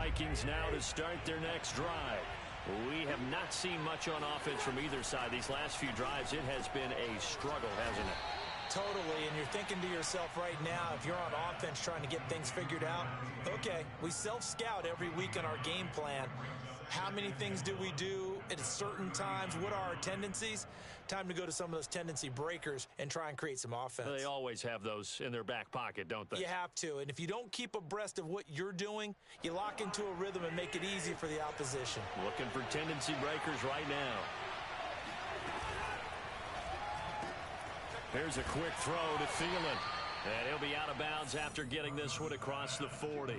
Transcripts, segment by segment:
Vikings now to start their next drive. We have not seen much on offense from either side. These last few drives, it has been a struggle, hasn't it? Totally, and you're thinking to yourself right now, if you're on offense trying to get things figured out, okay, we self-scout every week on our game plan. How many things do we do at certain times? What are our tendencies? Time to go to some of those tendency breakers and try and create some offense. They always have those in their back pocket, don't they? You have to, and if you don't keep abreast of what you're doing, you lock into a rhythm and make it easy for the opposition. Looking for tendency breakers right now. Here's a quick throw to Thielen. And he'll be out of bounds after getting this one across the 40.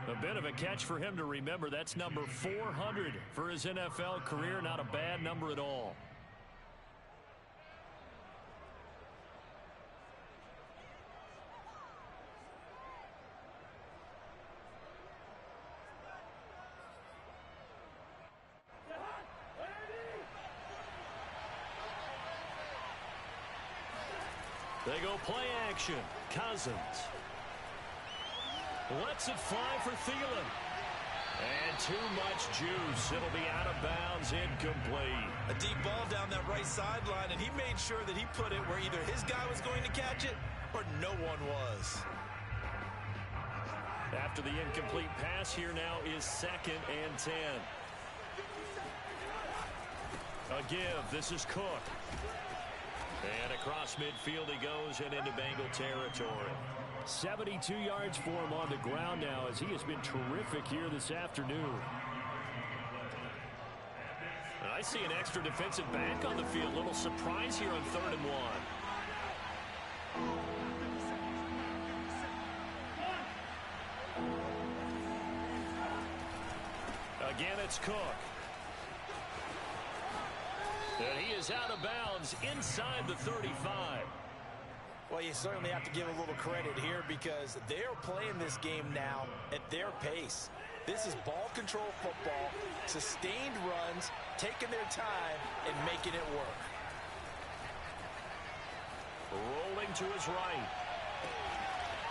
A bit of a catch for him to remember. That's number 400 for his NFL career. Not a bad number at all. They go play action. Cousins lets it fly for Thielen. And too much juice. It'll be out of bounds, incomplete. A deep ball down that right sideline, and he made sure that he put it where either his guy was going to catch it or no one was. After the incomplete pass, here now is 2nd and 10. A give. This is Cook. And across midfield he goes and into Bengal territory. 72 yards for him on the ground now as he has been terrific here this afternoon. And I see an extra defensive back on the field. Little surprise here on 3rd and 1. Again, it's Cook. And he is out of bounds inside the 35. Well, you certainly have to give a little credit here because they're playing this game now at their pace. This is ball control football, sustained runs, taking their time and making it work. Rolling to his right.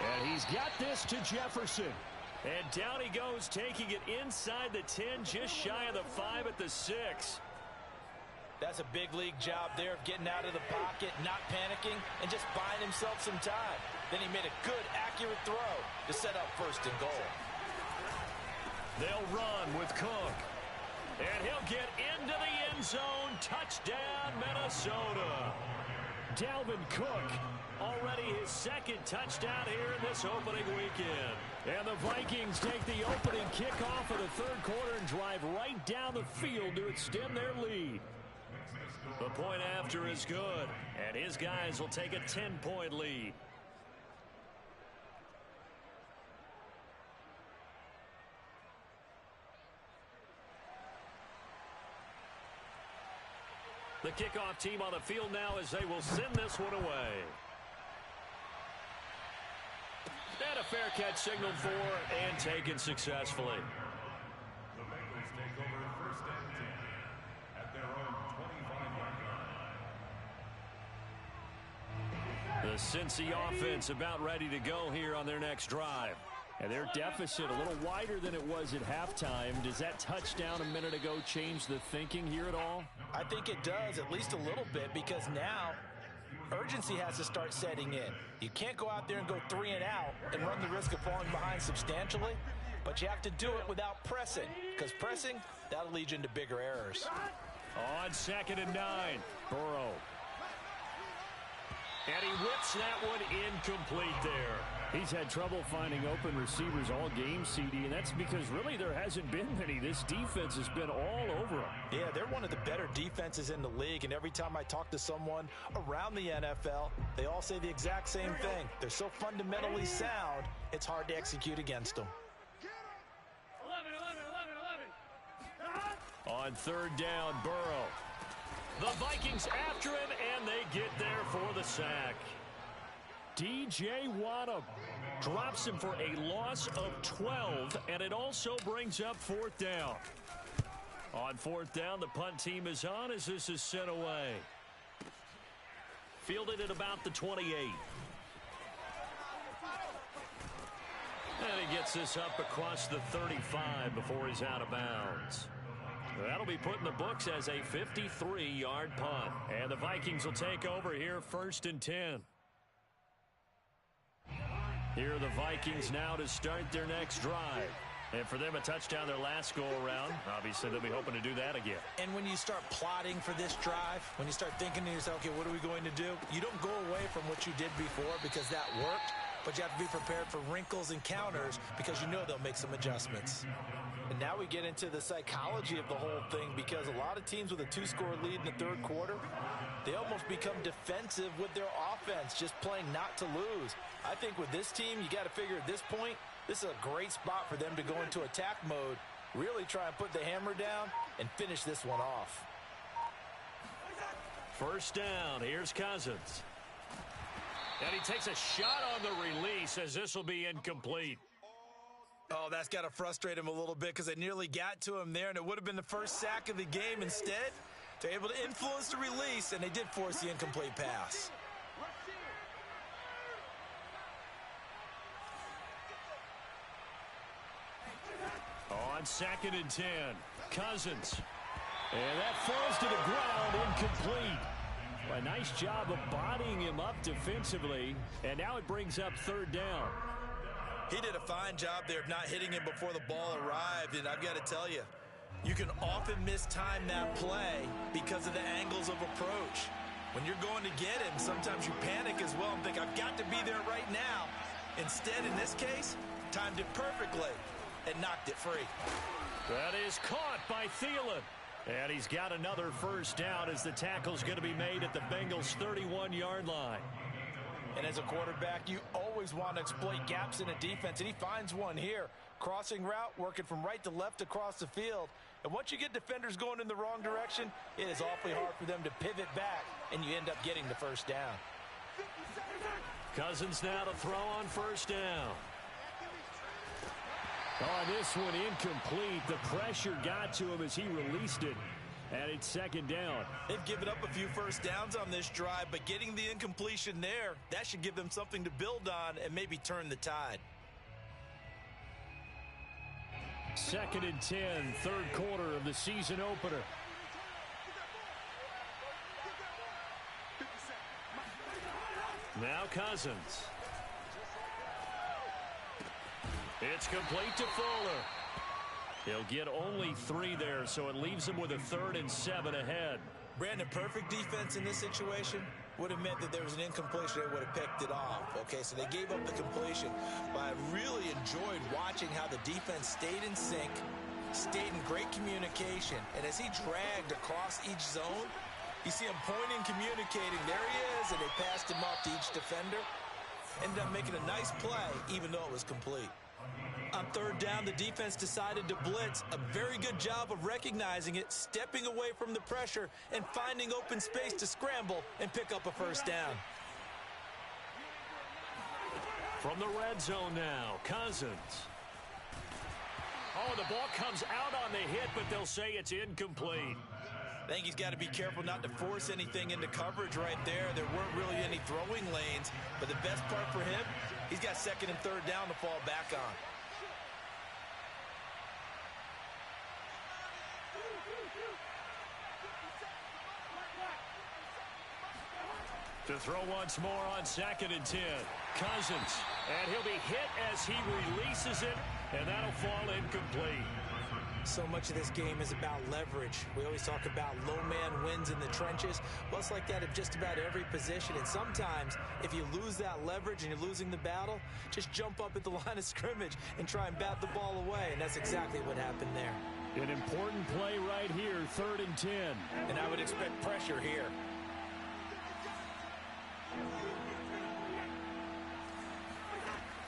And he's got this to Jefferson. And down he goes, taking it inside the 10, just shy of the 5 at the 6. That's a big league job there of getting out of the pocket, not panicking, and just buying himself some time. Then he made a good, accurate throw to set up 1st and goal. They'll run with Cook. And he'll get into the end zone. Touchdown, Minnesota. Dalvin Cook, already his 2nd touchdown here in this opening weekend. And the Vikings take the opening kickoff of the 3rd quarter and drive right down the field to extend their lead. The point after is good, and his guys will take a 10-point lead. The kickoff team on the field now as they will send this one away. And a fair catch signaled for and taken successfully. The Bengals take over 1st and 10 at their own 25-yard line. The Cincy offense about ready to go here on their next drive. And their deficit a little wider than it was at halftime. Does that touchdown a minute ago change the thinking here at all? I think it does, at least a little bit, because now urgency has to start setting in. You can't go out there and go 3 and out and run the risk of falling behind substantially, but you have to do it without pressing, because pressing, that'll lead you into bigger errors. On 2nd and 9, Burrow. And he whips that one incomplete there. He's had trouble finding open receivers all game, CD, and that's because really there hasn't been many. This defense has been all over him. Yeah, they're one of the better defenses in the league, and every time I talk to someone around the NFL, they all say the exact same thing. They're so fundamentally sound, it's hard to execute against them. 11. On 3rd down, Burrow. The Vikings after him, and they get there for the sack. DJ Waddle drops him for a loss of 12, and it also brings up 4th down. On 4th down, the punt team is on as this is sent away. Fielded at about the 28. And he gets this up across the 35 before he's out of bounds. That'll be put in the books as a 53-yard punt. And the Vikings will take over here, 1st and 10. Here are the Vikings now to start their next drive. And for them, a touchdown their last go-around. Obviously, they'll be hoping to do that again. And when you start plotting for this drive, when you start thinking to yourself, okay, what are we going to do? You don't go away from what you did before because that worked, but you have to be prepared for wrinkles and counters because you know they'll make some adjustments. And now we get into the psychology of the whole thing because a lot of teams with a 2-score lead in the third quarter, they almost become defensive with their offense, just playing not to lose. I think with this team, you got to figure at this point, this is a great spot for them to go into attack mode, really try and put the hammer down and finish this one off. 1st down, here's Cousins. And he takes a shot on the release as this will be incomplete. Oh, that's got to frustrate him a little bit because they nearly got to him there, and it would have been the first sack of the game. Instead, they're able to influence the release, and they did force the incomplete pass. On 2nd and 10, Cousins. And that falls to the ground, incomplete. A nice job of bodying him up defensively, and now it brings up 3rd down. He did a fine job there of not hitting him before the ball arrived, and I've got to tell you, you can often mistime that play because of the angles of approach. When you're going to get him, sometimes you panic as well and think, I've got to be there right now. Instead, in this case, timed it perfectly and knocked it free. That is caught by Thielen. And he's got another 1st down as the tackle's going to be made at the Bengals' 31-yard line. And as a quarterback, you always want to exploit gaps in a defense, and he finds one here. Crossing route, working from right to left across the field. And once you get defenders going in the wrong direction, it is awfully hard for them to pivot back, and you end up getting the 1st down. Cousins now to throw on 1st down. Oh, this one incomplete. The pressure got to him as he released it. And it's 2nd down. They've given up a few 1st downs on this drive, but getting the incompletion there, that should give them something to build on and maybe turn the tide. 2nd and 10, 3rd quarter of the season opener. Now Cousins. It's complete to Fuller. He'll get only 3 there, so it leaves him with a 3rd and 7 ahead. Brandon, perfect defense in this situation would have meant that there was an incompletion. They would have picked it off. Okay, so they gave up the completion. But I really enjoyed watching how the defense stayed in sync, stayed in great communication. And as he dragged across each zone, you see him pointing, communicating. There he is, and they passed him off to each defender. Ended up making a nice play, even though it was complete. On 3rd down, the defense decided to blitz. A very good job of recognizing it, stepping away from the pressure, and finding open space to scramble and pick up a 1st down. From the red zone now, Cousins. Oh, the ball comes out on the hit, but they'll say it's incomplete. I think he's got to be careful not to force anything into coverage right there. There weren't really any throwing lanes, but the best part for him, he's got 2nd and 3rd down to fall back on. To throw once more on 2nd and 10. Cousins. And he'll be hit as he releases it, and that'll fall incomplete. So much of this game is about leverage. We always talk about low man wins in the trenches. Well, it's like that of just about every position. And sometimes, if you lose that leverage and you're losing the battle, just jump up at the line of scrimmage and try and bat the ball away. And that's exactly what happened there. An important play right here, 3rd and 10. And I would expect pressure here.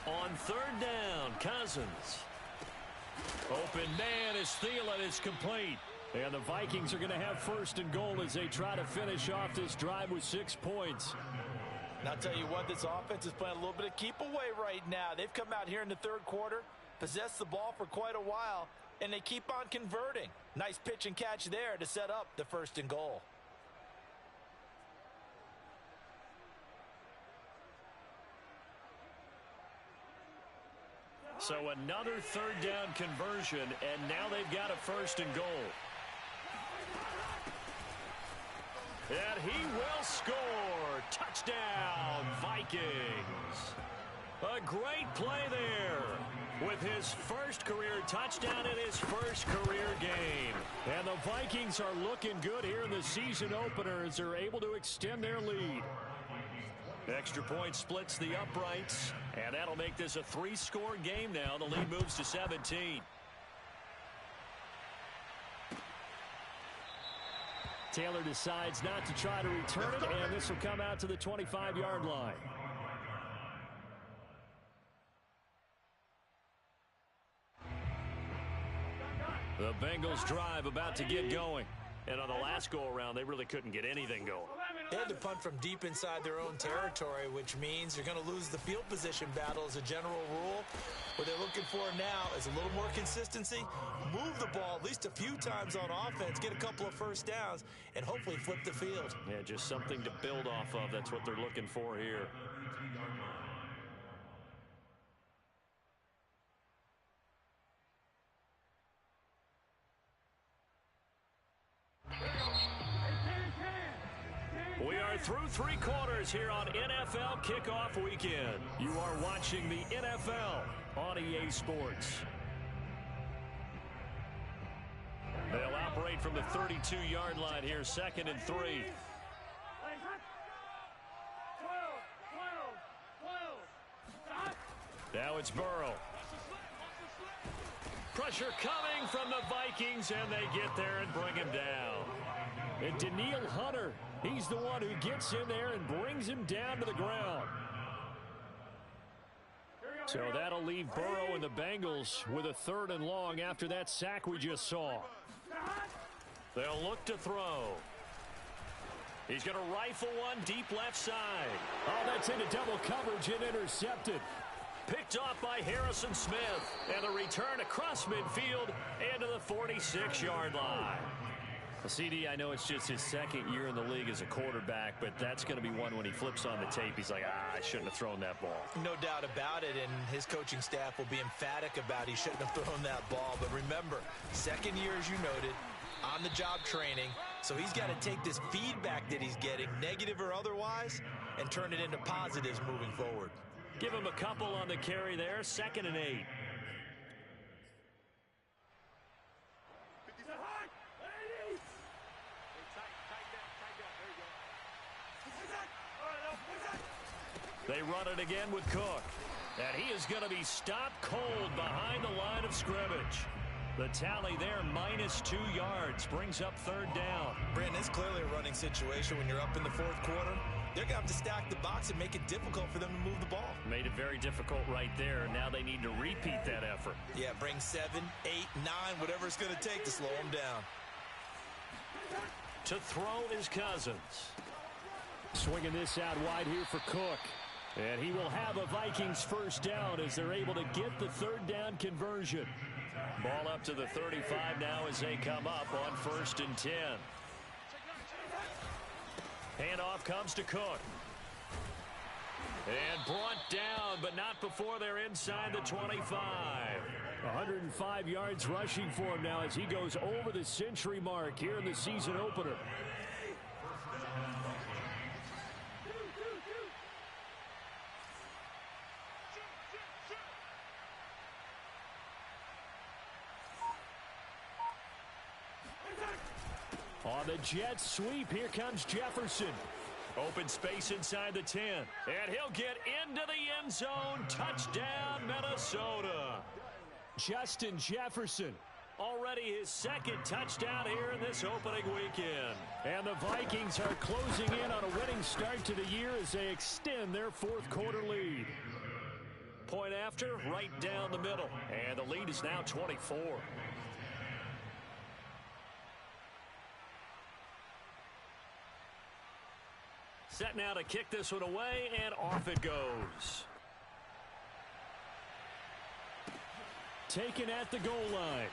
On 3rd down, Cousins. Open man is Thielen. It's complete. And the Vikings are going to have 1st and goal as they try to finish off this drive with 6 points. And I'll tell you what, this offense is playing a little bit of keep away right now. They've come out here in the 3rd quarter, possessed the ball for quite a while, and they keep on converting. Nice pitch and catch there to set up the 1st and goal. So another third down conversion, and now they've got a 1st and goal. And he will score. Touchdown, Vikings. A great play there with his first career touchdown in his first career game. And the Vikings are looking good here in the season opener as they're able to extend their lead. Extra point splits the uprights, and that'll make this a 3-score game now. The lead moves to 17. Taylor decides not to try to return it, and this will come out to the 25-yard line. The Bengals drive about to get going. And on the last go-around, they really couldn't get anything going. They had to punt from deep inside their own territory, which means you're going to lose the field position battle as a general rule. What they're looking for now is a little more consistency, move the ball at least a few times on offense, get a couple of first downs, and hopefully flip the field. Yeah, just something to build off of. That's what they're looking for here. We are through 3 quarters here on NFL Kickoff Weekend. You are watching the NFL on EA Sports. They'll operate from the 32-yard line here, 2nd and 3. Now it's Burrow. Pressure coming from the Vikings, and they get there and bring him down. And Danielle Hunter, he's the one who gets in there and brings him down to the ground. So that'll leave Burrow and the Bengals with a 3rd and long after that sack we just saw. They'll look to throw. He's going to rifle one deep left side. Oh, that's into double coverage and intercepted. Picked off by Harrison Smith. And a return across midfield into the 46-yard line. CD, I know it's just his 2nd year in the league as a quarterback, but that's going to be one when he flips on the tape. He's like, I shouldn't have thrown that ball. No doubt about it, and his coaching staff will be emphatic about he shouldn't have thrown that ball. But remember, 2nd year, as you noted, on-the-job training. So he's got to take this feedback that he's getting, negative or otherwise, and turn it into positives moving forward. Give him a couple on the carry there, 2nd and 8. They run it again with Cook. And he is going to be stopped cold behind the line of scrimmage. The tally there, -2 yards, brings up 3rd down. Brandon, it's clearly a running situation when you're up in the 4th quarter. They're going to have to stack the box and make it difficult for them to move the ball. Made it very difficult right there. Now they need to repeat that effort. Yeah, bring 7, 8, 9, whatever it's going to take to slow them down. To throw is Cousins. Swinging this out wide here for Cook. And he will have a Vikings 1st down as they're able to get the 3rd down conversion. Ball up to the 35 now as they come up on 1st and 10. Handoff comes to Cook. And brought down, but not before they're inside the 25. 105 yards rushing for him now as he goes over the century mark here in the season opener. On the jet sweep, here comes Jefferson. Open space inside the 10. And he'll get into the end zone. Touchdown, Minnesota. Justin Jefferson. Already his 2nd touchdown here in this opening weekend. And the Vikings are closing in on a winning start to the year as they extend their 4th quarter lead. Point after, right down the middle. And the lead is now 24. Set now to kick this one away, and off it goes. Taken at the goal line.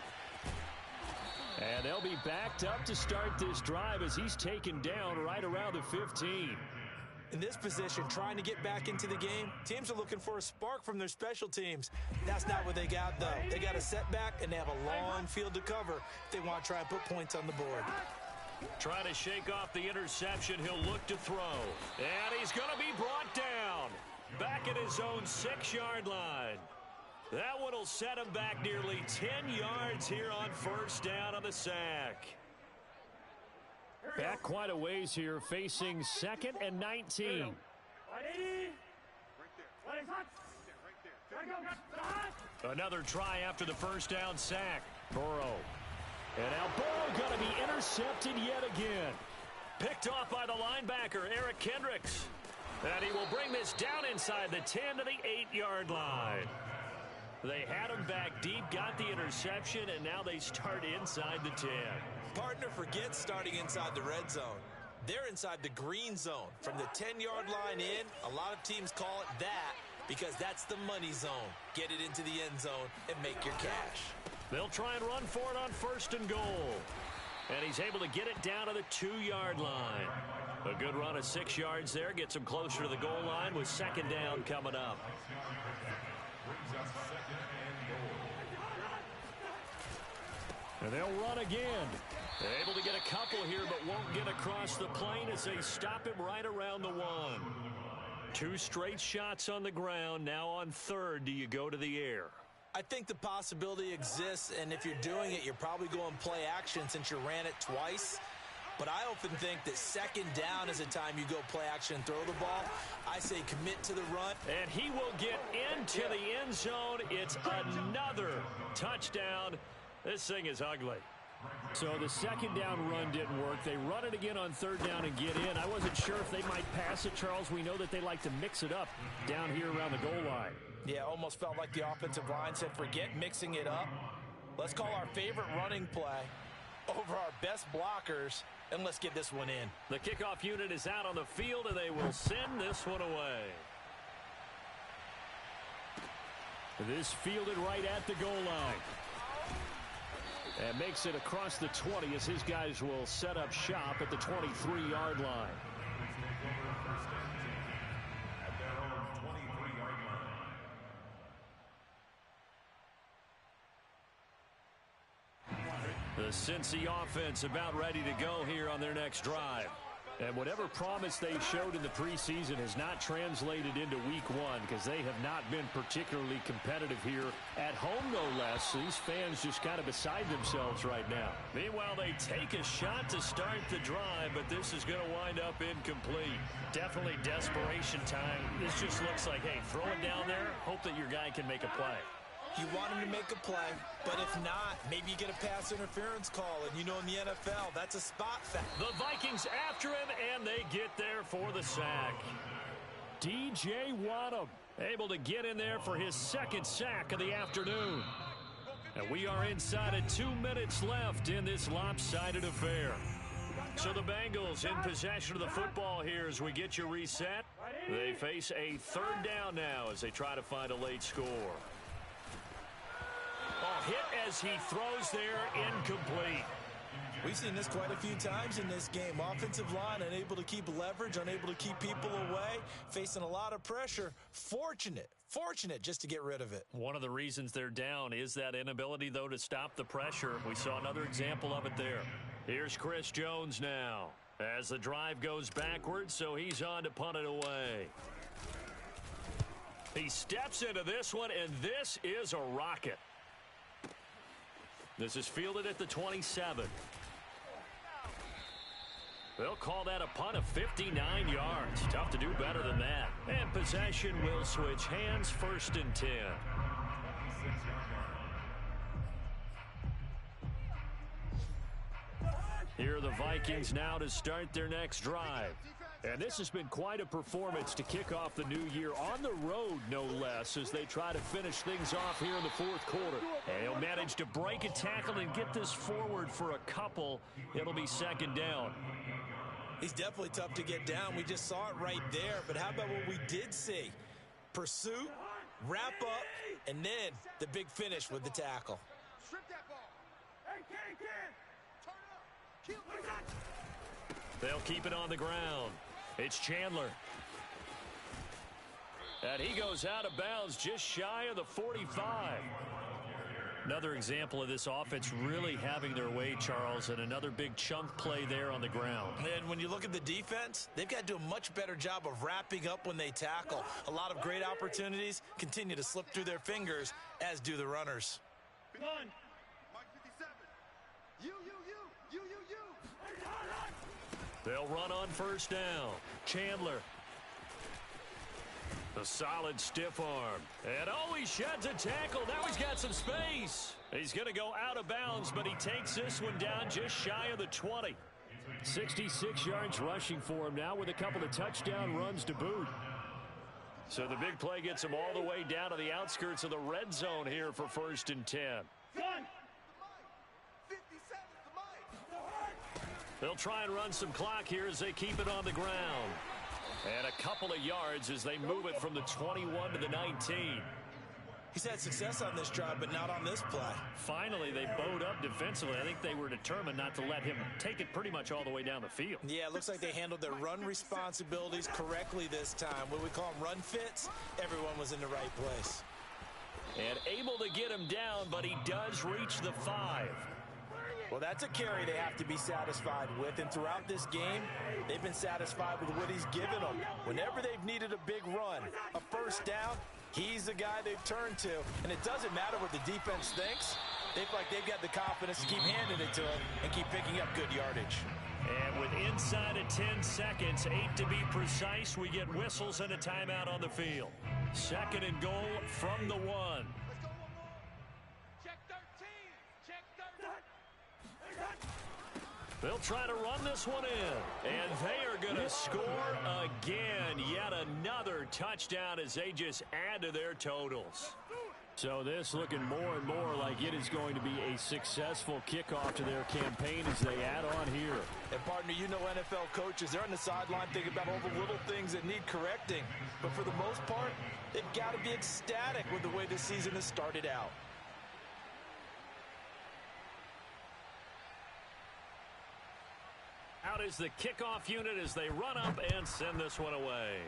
And they'll be backed up to start this drive as he's taken down right around the 15. In this position, trying to get back into the game, teams are looking for a spark from their special teams. That's not what they got, though. They got a setback, and they have a long field to cover if they want to try and put points on the board. Trying to shake off the interception. He'll look to throw. And he's going to be brought down. Back at his own 6-yard line. That one will set him back nearly 10 yards here on first down on the sack. Back quite a ways here, facing 2nd and 19. Another try after the first down sack. Burrow. And now Burrow going to be intercepted yet again. Picked off by the linebacker, Eric Kendricks. And he will bring this down inside the 10 to the 8-yard line. They had him back deep, got the interception, and now they start inside the 10. Partner forgets starting inside the red zone. They're inside the green zone. From the 10-yard line in, a lot of teams call it that because that's the money zone. Get it into the end zone and make your cash. They'll try and run for it on 1st and goal. And he's able to get it down to the 2-yard line. A good run of 6 yards there. Gets him closer to the goal line with 2nd down coming up. And they'll run again. They're able to get a couple here, but won't get across the plane as they stop him right around the 1. 2 straight shots on the ground. Now on 3rd, do you go to the air? I think the possibility exists, and if you're doing it, you're probably going play action since you ran it twice. But I often think that 2nd down is a time you go play action and throw the ball. I say commit to the run. And he will get into the end zone. It's another touchdown. This thing is ugly. So the 2nd down run didn't work. They run it again on 3rd down and get in. I wasn't sure if they might pass it, Charles. We know that they like to mix it up down here around the goal line. Yeah, almost felt like the offensive line said, forget mixing it up. Let's call our favorite running play over our best blockers, and let's get this one in. The kickoff unit is out on the field, and they will send this one away. This fielded right at the goal line. And makes it across the 20 as his guys will set up shop at the 23-yard line. The Cincy offense about ready to go here on their next drive. And whatever promise they showed in the preseason has not translated into week 1 because they have not been particularly competitive here at home, no less. These fans just kind of beside themselves right now. Meanwhile, they take a shot to start the drive, but this is going to wind up incomplete. Definitely desperation time. This just looks like, hey, throw it down there, hope that your guy can make a play. You want him to make a play, but if not, maybe you get a pass interference call, and you know in the NFL, that's a spot foul. The Vikings after him, and they get there for the sack. DJ Wadham able to get in there for his 2nd sack of the afternoon. And we are inside of 2 minutes left in this lopsided affair. So the Bengals in possession of the football here as we get you reset. They face a 3rd down now as they try to find a late score. Hit as he throws there, incomplete. We've seen this quite a few times in this game. Offensive line unable to keep leverage, unable to keep people away, facing a lot of pressure. Fortunate just to get rid of it. One of the reasons they're down is that inability, though, to stop the pressure. We saw another example of it there. Here's Chris Jones now as the drive goes backwards, so he's on to punt it away. He steps into this one, and this is a rocket. This is fielded at the 27. They'll call that a punt of 59 yards. Tough to do better than that. And possession will switch hands, 1st and 10. Here are the Vikings now to start their next drive. And this has been quite a performance to kick off the new year on the road, no less, as they try to finish things off here in the 4th quarter. And he'll manage to break a tackle and get this forward for a couple. It'll be 2nd down. He's definitely tough to get down. We just saw it right there. But how about what we did see? Pursuit, wrap up, and then the big finish with the tackle. Strip that ball. Hey, Ken, turn up. They'll keep it on the ground. It's Chandler. And he goes out of bounds just shy of the 45. Another example of this offense really having their way, Charles, and another big chunk play there on the ground. And when you look at the defense, they've got to do a much better job of wrapping up when they tackle. A lot of great opportunities continue to slip through their fingers, as do the runners. Mike 57. You. They'll run on first down. Chandler. A solid stiff arm. And he sheds a tackle. Now he's got some space. He's going to go out of bounds, but he takes this one down just shy of the 20. 66 yards rushing for him now with a couple of touchdown runs to boot. So the big play gets him all the way down to the outskirts of the red zone here for 1st and 10. They'll try and run some clock here as they keep it on the ground. And a couple of yards as they move it from the 21 to the 19. He's had success on this drive, but not on this play. Finally, they bowed up defensively. I think they were determined not to let him take it pretty much all the way down the field. Yeah, it looks like they handled their run responsibilities correctly this time. What we call them run fits, everyone was in the right place. And able to get him down, but he does reach the 5. Well, that's a carry they have to be satisfied with, and throughout this game, they've been satisfied with what he's given them. Whenever they've needed a big run, a first down, he's the guy they've turned to, and it doesn't matter what the defense thinks. They feel like they've got the confidence to keep handing it to him and keep picking up good yardage. And with inside of 10 seconds, 8 to be precise, we get whistles and a timeout on the field. 2nd and goal from the 1. Let's go one more. Check 13. Check 13. They'll try to run this one in. And they are going to score again. Yet another touchdown as they just add to their totals. So this looking more and more like it is going to be a successful kickoff to their campaign as they add on here. And partner, you know NFL coaches, they're on the sideline thinking about all the little things that need correcting. But for the most part, they've got to be ecstatic with the way this season has started out. Out is the kickoff unit as they run up and send this one away.